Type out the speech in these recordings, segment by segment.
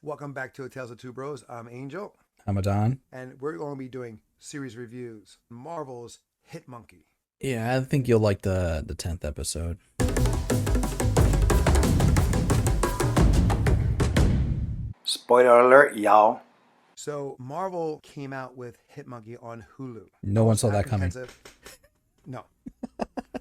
Welcome back to Tales of Two Bros. I'm Angel, I'm Adan. and we're going to be doing series reviews. Marvel's Hit Monkey. Yeah, I think you'll like the 10th episode. Spoiler alert, y'all. So Marvel came out with Hit Monkey on Hulu. I No one was saw that coming. apprehensive. No,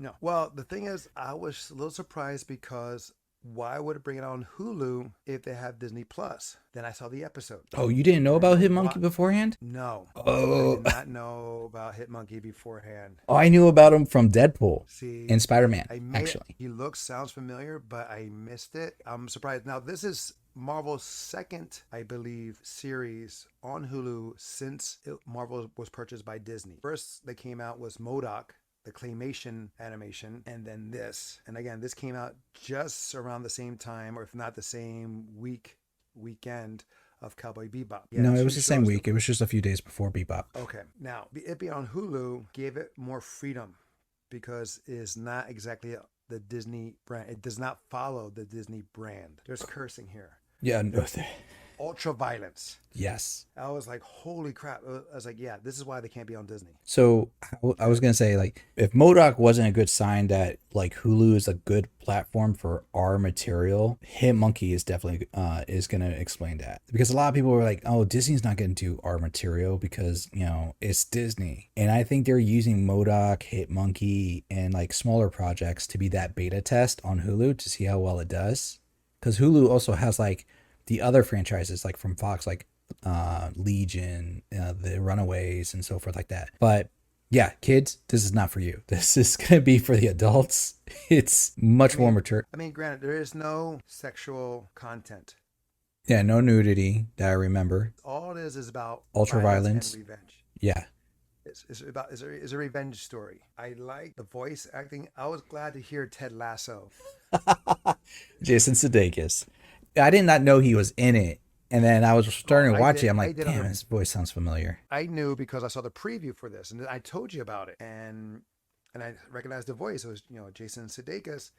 no. Well, the thing is, I was a little surprised because why would it bring it on Hulu if they have Disney Plus? Then I saw the episode. Oh, you didn't know I about go, Hitmonkey what? beforehand? No, I Oh, did not know about Hit Monkey beforehand. oh, I knew about him from Deadpool See, and Spider-Man, I made actually. he looks sounds familiar, but I missed it. I'm surprised. Now this is Marvel's second, I believe, series on Hulu since Marvel was purchased by Disney. First they came out was MODOK, the claymation animation, and then this. And again, this came out just around the same time, or if not the same weekend of Cowboy Bebop. Yeah, No, it two was the same shows. week. It was just a few days before Bebop. Okay, now it being on Hulu gave it more freedom because it is not exactly the Disney brand. It does not follow the Disney brand. There's cursing here. Yeah, no, Ultra violence. yes. I was like, holy crap. I was like, yeah, this is why they can't be on Disney. So I was gonna say, like, if MODOK wasn't a good sign that like Hulu is a good platform for our material, Hitmonkey is definitely is gonna explain that, because a lot of people were like, oh, Disney's not gonna do our material because it's Disney, and I think they're using MODOK, Hitmonkey, and like smaller projects to be that beta test on Hulu to see how well it does, because Hulu also has like the other franchises like from Fox, like Legion, the Runaways, and so forth like that. But yeah, kids, this is not for you. This is gonna be for the adults. It's much more mature. I mean, granted, there is no sexual content. Yeah, no nudity that I remember. All it is about Ultra violence violence. and revenge. Yeah. It's a revenge story. I like the voice acting. I was glad to hear Ted Lasso. Jason Sudeikis. I did not know he was in it. And then I was starting to watch it. I'm I like, did. damn, his voice sounds familiar. I knew because I saw the preview for this, and I told you about it, and I recognized the voice. It was Jason Sudeikis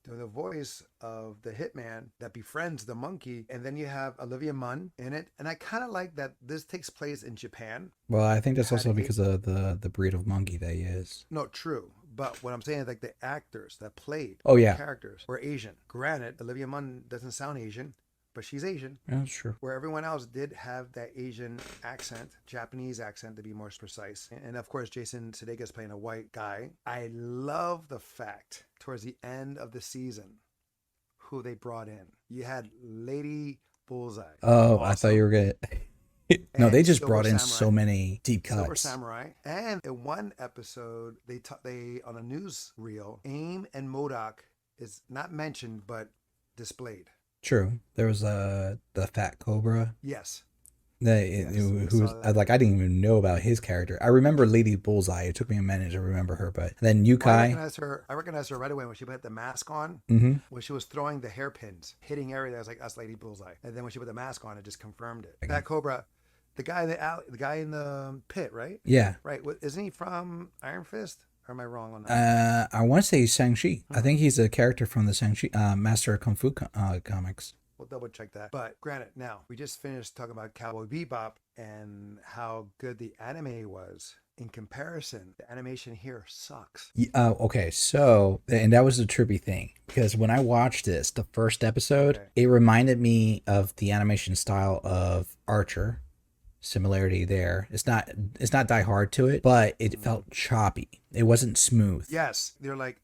doing the voice of the hitman that befriends the monkey, and then you have Olivia Munn in it, and I kind of like that this takes place in Japan. Well, I think that's Had also a because of the breed of monkey that he is. no true. But what I'm saying is like the actors that played Oh, yeah. characters were Asian. Granted, Olivia Munn doesn't sound Asian, but she's Asian. Yeah, that's true. Where everyone else did have that Asian accent, Japanese accent to be more precise. And of course, Jason Sudeikis playing a white guy. I love the fact towards the end of the season who they brought in. You had Lady Bullseye. Oh, awesome. I thought you were gonna. No, they just Silver brought in Samurai. so many deep cuts. Silver Samurai. And in one episode, they on a news reel, AIM and MODOK is not mentioned but displayed. True. There was the fat cobra. Yes. Who was like, I didn't even know about his character. I remember Lady Bullseye. It took me a minute to remember her, but then Yukai. Well, I recognized her right away when she put the mask on. Mm-hmm. When she was throwing the hairpins, hitting area, I was like, that's Lady Bullseye. And then when she put the mask on, it just confirmed it. That Cobra, the guy in the pit, right? Yeah. Right. Isn't he from Iron Fist? Or am I wrong on that? I want to say Shang-Chi. I think he's a character from the Shang-Chi Master of Kung Fu comics. We'll double check that. But granted, now we just finished talking about Cowboy Bebop and how good the anime was. In comparison, the animation here sucks. Okay, so, and that was the trippy thing, because when I watched this, the first episode, It reminded me of the animation style of Archer. Similarity there. It's not Die Hard to it, but it felt choppy. It wasn't smooth. Yes, they're like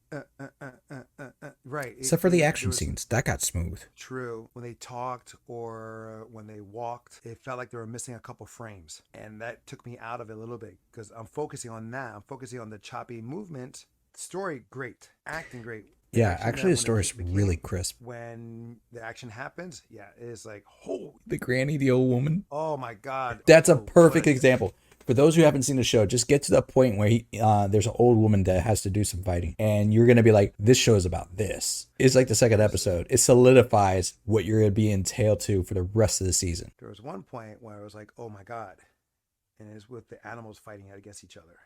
right. Except for the action scenes, that got smooth. True. When they talked or when they walked, it felt like they were missing a couple frames, and that took me out of it a little bit because I'm focusing on that. I'm focusing on the choppy movement. Story great, acting great. Yeah, actually, the story is really crisp. When the action happens, yeah, it is like, holy. The granny, the old woman. Oh my God. That's a perfect example. For those who haven't seen the show, just get to the point where there's an old woman that has to do some fighting, and you're going to be like, this show is about this. It's like the second episode. It solidifies what you're going to be entailed to for the rest of the season. There was one point where I was like, oh my God. And it's with the animals fighting against each other.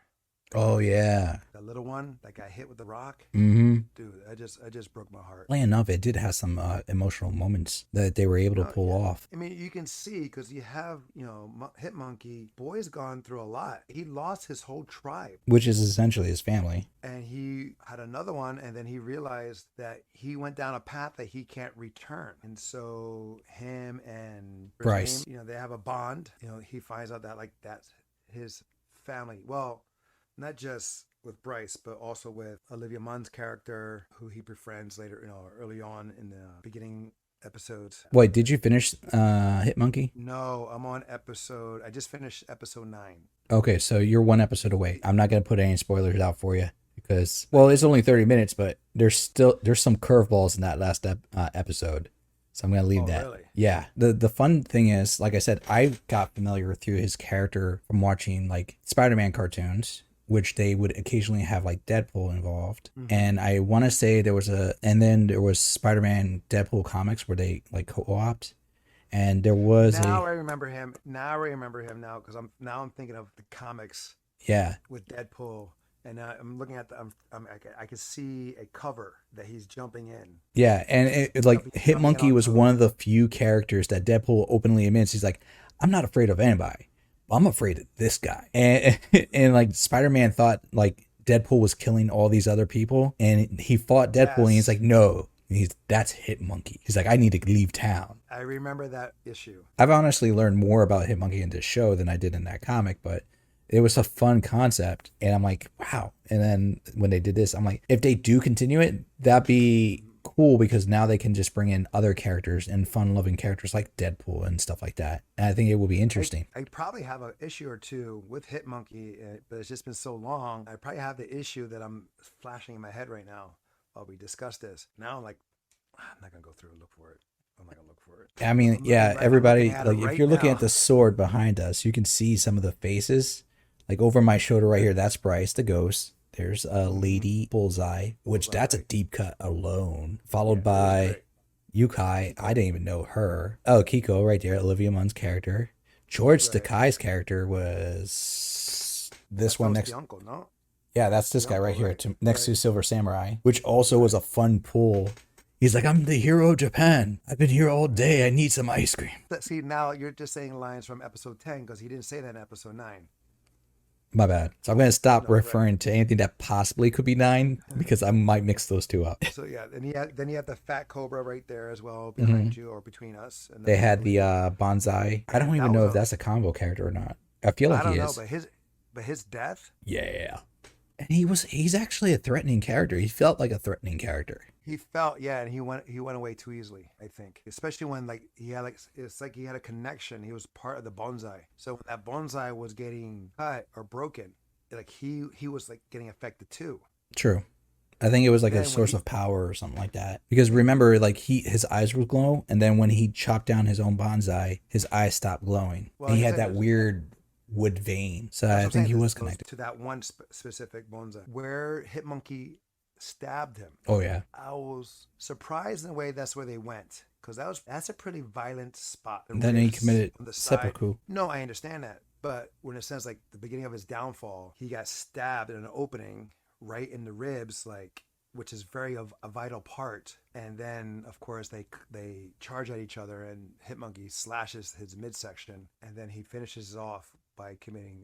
Oh yeah. That little one that got hit with the rock. Mm-hmm. Dude, I just broke my heart. Funny enough, it did have some emotional moments that they were able to No, pull yeah. off. I mean, you can see because you have, Hitmonkey. Boy's gone through a lot. He lost his whole tribe, Which is essentially his family. and he had another one, and then he realized that he went down a path that he can't return. And so him and Bryce. they have a bond. He finds out that like that's his family. Well, not just with Bryce, but also with Olivia Munn's character, who he befriends later, early on in the beginning episodes. Wait, did you finish Hitmonkey? No, I'm on episode. I just finished episode 9. Okay, so you're one episode away. I'm not gonna put any spoilers out for you because, well, it's only 30 minutes, but there's some curveballs in that last episode. So I'm gonna leave that. Really? Yeah. The fun thing is, like I said, I got familiar through his character from watching like Spider-Man cartoons, which they would occasionally have like Deadpool involved. Mm-hmm. And I want to say then there was Spider-Man Deadpool comics where they like co-opt. And there was I remember him. Now I remember him because I'm thinking of the comics yeah. with Deadpool, and I'm looking at I can see a cover that he's jumping in. Yeah, and it like Hitmonkey was one of the few characters that Deadpool openly admits he's like, I'm not afraid of anybody. I'm afraid of this guy. And and like Spider-Man thought like Deadpool was killing all these other people, and he fought Deadpool, and he's like, no, that's Hitmonkey. He's like, I need to leave town. I remember that issue. I've honestly learned more about Hitmonkey in this show than I did in that comic, but it was a fun concept, and I'm like, wow. And then when they did this, I'm like, if they do continue it, that'd be cool because now they can just bring in other characters and fun-loving characters like Deadpool and stuff like that. And I think it will be interesting. I probably have an issue or two with Hitmonkey, but it's just been so long. I probably have the issue that I'm flashing in my head right now while we discuss this. Now I'm like, I'm not gonna go through and look for it. I'm not gonna look for it. I mean, yeah, everybody, like right if you're looking now. at the sword behind us, you can see some of the faces. Like over my shoulder right here, that's Bryce the ghost. There's a Lady Bullseye, which that's a deep cut alone. Followed by Yukai. I didn't even know her. Oh, Kiko right there, Olivia Munn's character. George Takei's character was this one next. The uncle, no? Yeah, that's this guy right here, next to Silver Samurai, which also was a fun pull. He's like, I'm the hero of Japan. I've been here all day. I need some ice cream. See, now you're just saying lines from episode 10 because he didn't say that in episode 9. My bad. So I'm going to stop referring to anything that possibly could be 9 because I might mix those two up. So yeah, then you have the fat cobra right there as well behind you or between us. And They had the bonsai. I don't even know if that's a combo character or not. I feel like I don't he know, is. but his death. Yeah. And he's actually a threatening character. He felt like a threatening character. He felt, and he went away too easily, I think. Especially when it's like he had a connection. He was part of the bonsai. So when that bonsai was getting cut or broken, like he was like getting affected too. True. I think it was like a source of power or something like that. Because remember, like his eyes would glow, and then when he chopped down his own bonsai, his eyes stopped glowing. Well, and he had that weird wood vein. So I think he was connected to that one specific bonsai where Hitmonkey stabbed him. Oh yeah. I was surprised in a way that's where they went because that's a pretty violent spot. And then he committed seppuku. No, I understand that, but when it says like the beginning of his downfall, he got stabbed in an opening right in the ribs, like which is very a vital part. And then of course they charge at each other, and Hitmonkey slashes his midsection, and then he finishes off by committing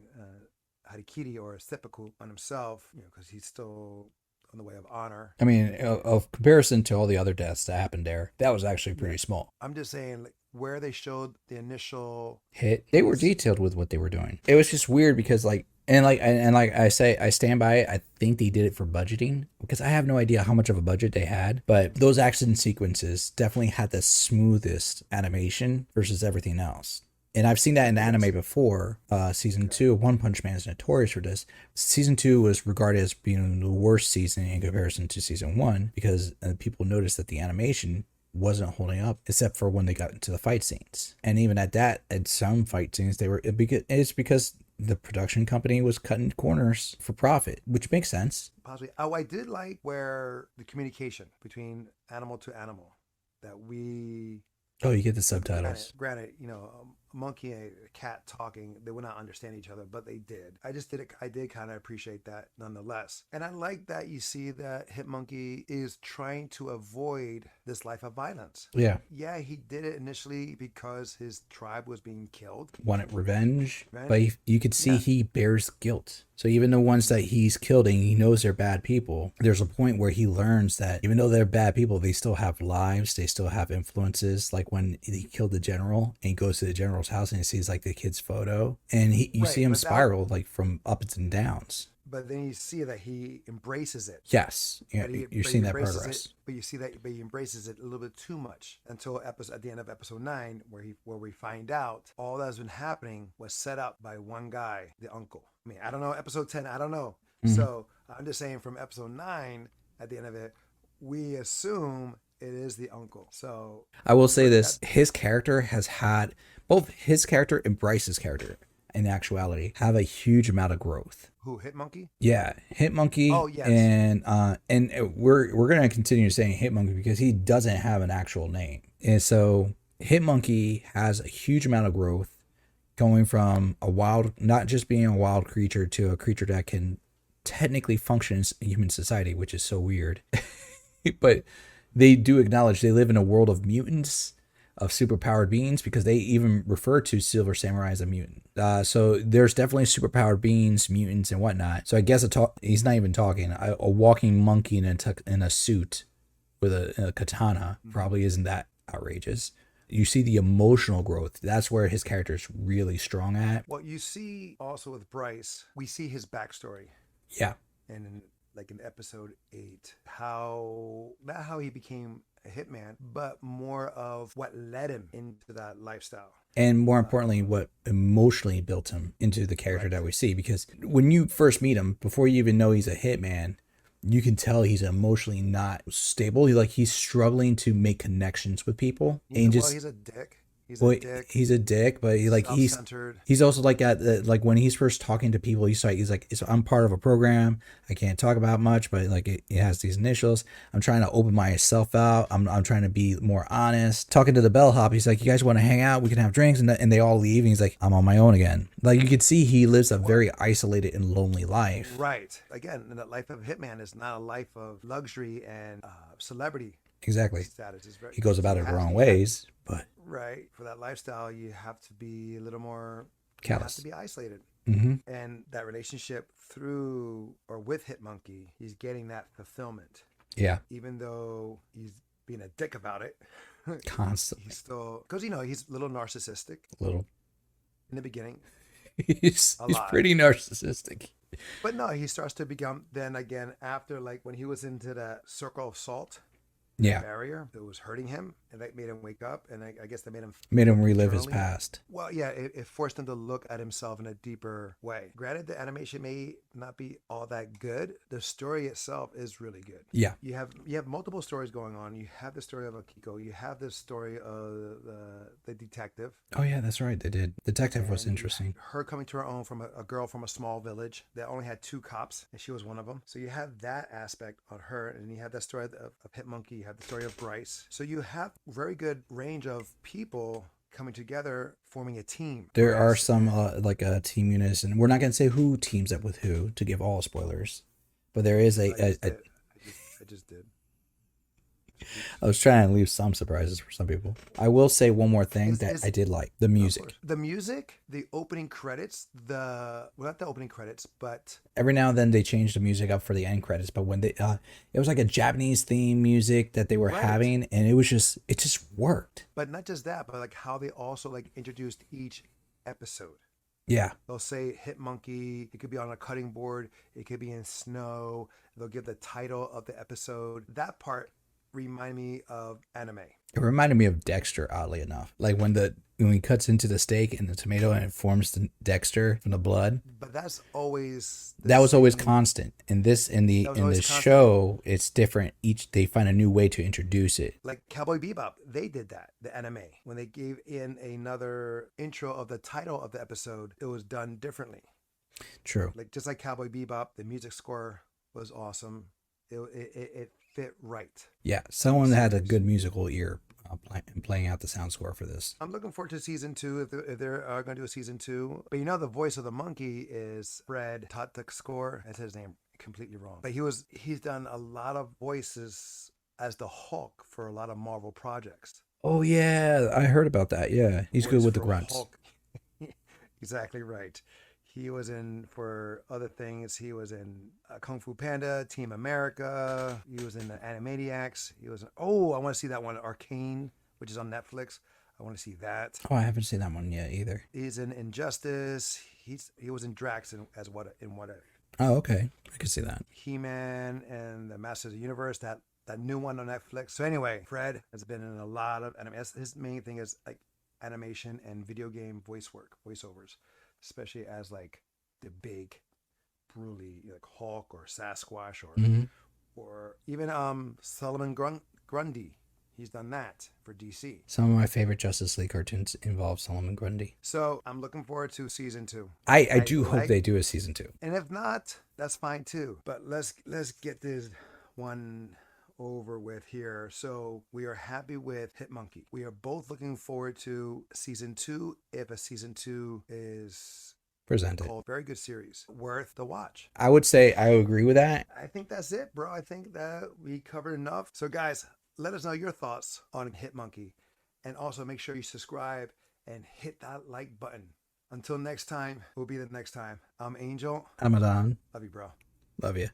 harikiri or seppuku on himself, because he's still on the way of honor. I mean, of comparison to all the other deaths that happened there, that was actually pretty small. I'm just saying, like, where they showed the initial hit, they were detailed with what they were doing. It was just weird because like I say, I stand by it. I think they did it for budgeting because I have no idea how much of a budget they had, but those action sequences definitely had the smoothest animation versus everything else. And I've seen that in anime before. Season 2 of One Punch Man is notorious for this. Season 2 was regarded as being the worst season in comparison to season 1 because people noticed that the animation wasn't holding up except for when they got into the fight scenes. And even at some fight scenes, it's because the production company was cutting corners for profit, which makes sense. Possibly. Oh, I did like where the communication between animal to animal that we... Oh, you get the subtitles. Granted, monkey and a cat talking, they would not understand each other, but they did. I did kind of appreciate that nonetheless. And I like that you see that Hit Monkey is trying to avoid this life of violence. Yeah. Yeah, he did it initially because his tribe was being killed. Wanted revenge, Revenge? but you could see he bears guilt. So even the ones that he's killed and he knows they're bad people, there's a point where he learns that even though they're bad people, they still have lives, they still have influences. Like when he killed the general and he goes to the general's house and he sees like the kid's photo, and you see him spiral like from ups and downs. But then you see that he embraces it. Yes, you're seeing that progress. But you see that, he embraces it a little bit too much until at the end of episode 9, where we find out all that's been happening was set up by one guy, the uncle. I mean, I don't know, episode 10, I don't know. Mm-hmm. So I'm just saying, from episode 9, at the end of it, we assume it is the uncle. So I will say this: his character has had both his character and Bryce's character, in actuality, have a huge amount of growth. Who, Hit Monkey? Yeah, Hit Monkey. Oh, yes. And we're gonna continue saying Hit Monkey because he doesn't have an actual name, and so Hit Monkey has a huge amount of growth, going from not just being a wild creature to a creature that can technically function in human society, which is so weird. But they do acknowledge they live in a world of mutants, of superpowered beings, because they even refer to Silver Samurai as a mutant. So there's definitely superpowered beings, mutants, and whatnot. So I guess he's not even talking. A walking monkey in a suit with a katana probably isn't that outrageous. You see the emotional growth. That's where his character is really strong at. Well, you see also with Bryce, we see his backstory. Yeah. And in episode 8, not how he became a hitman, but more of what led him into that lifestyle. And more importantly, what emotionally built him into the character that we see. Because when you first meet him, before you even know he's a hitman, you can tell he's emotionally not stable. He's struggling to make connections with people. He's a dick. He's a dick, but he's also like like when he's first talking to people, he's like, I'm part of a program. I can't talk about much, but like it has these initials. I'm trying to open myself out. I'm trying to be more honest. Talking to the bellhop, he's like, you guys want to hang out? We can have drinks, and they all leave. And he's like, I'm on my own again. Like you could see he lives a very isolated and lonely life. Right. Again, the life of a hitman is not a life of luxury and celebrity. Exactly. He goes about it the wrong ways, but right, for that lifestyle, you have to be a little more callous. You have to be isolated. Mm-hmm. And that relationship with Hit Monkey, he's getting that fulfillment. Yeah. Even though he's being a dick about it, constantly. He's still, because he's a little narcissistic. Little. In the beginning. he's pretty narcissistic. But no, he starts to become, then again, after like when he was into that circle of salt. Yeah. Barrier that was hurting him, and that made him wake up, and I guess that made him relive his past. Well, yeah, it forced him to look at himself in a deeper way. Granted, the animation may not be all that good. The story itself is really good. Yeah, you have multiple stories going on. You have the story of Akiko. You have the story of the detective. Oh yeah, that's right. They did. Detective was interesting. Her coming to her own from a girl from a small village that only had 2 cops, and she was one of them. So you have that aspect on her, and you have that story of Hit Monkey. You have the story of Bryce. So you have very good range of people coming together, forming a team. There are some team units, and we're not going to say who teams up with who to give all spoilers, but there is I just did. I was trying to leave some surprises for some people. I will say one more thing that I did like. The music. The music, the opening credits, not the opening credits, but... Every now and then they change the music up for the end credits, but when they, it was like a Japanese theme music that they were having, and it just worked. But not just that, but like how they also like introduced each episode. Yeah. They'll say Hit Monkey, it could be on a cutting board, it could be in snow, they'll give the title of the episode. That part remind me of anime. It reminded me of Dexter, oddly enough. Like when he cuts into the steak and the tomato and it forms the Dexter from the blood. But that's always always constant. In the show, it's different. They find a new way to introduce it. Like Cowboy Bebop, they did that, the anime. When they gave in another intro of the title of the episode, it was done differently. True. Like just like Cowboy Bebop, the music score was awesome. It fit right. Yeah, someone had a good musical ear playing out the sound score for this. I'm looking forward to season 2 if they're going to do a season 2. But the voice of the monkey is Fred Tatascore. That's his name. Completely wrong. But he's done a lot of voices as the Hulk for a lot of Marvel projects. Oh yeah, I heard about that. Yeah, he's good with the grunts. Hulk. Exactly right. He was in, for other things, he was in Kung Fu Panda, Team America. He was in the Animaniacs. He was in, I want to see that one, Arcane, which is on Netflix. I want to see that. Oh, I haven't seen that one yet either. He's in Injustice. He was in Drax as What If. Oh, okay. I can see that. He-Man and the Masters of the Universe, that new one on Netflix. So anyway, Fred has been in a lot of his main thing is like animation and video game voiceovers, especially as like the big brutally like Hulk or Sasquatch or even Solomon Grundy. He's done that for DC. Some of my favorite Justice League cartoons involve Solomon Grundy. So I'm looking forward to season 2. I do hope they do a season 2. And if not, that's fine too. But let's get this one over with here. So we are happy with Hitmonkey. We are both looking forward to season 2 if a season 2 is presented. Called. Very good series. Worth the watch. I would say I agree with that. I think that's it, bro. I think that we covered enough. So guys, let us know your thoughts on Hitmonkey. And also make sure you subscribe and hit that like button. Until next time, we'll be the next time. I'm Angel. I'm Adan. Love you, bro. Love you.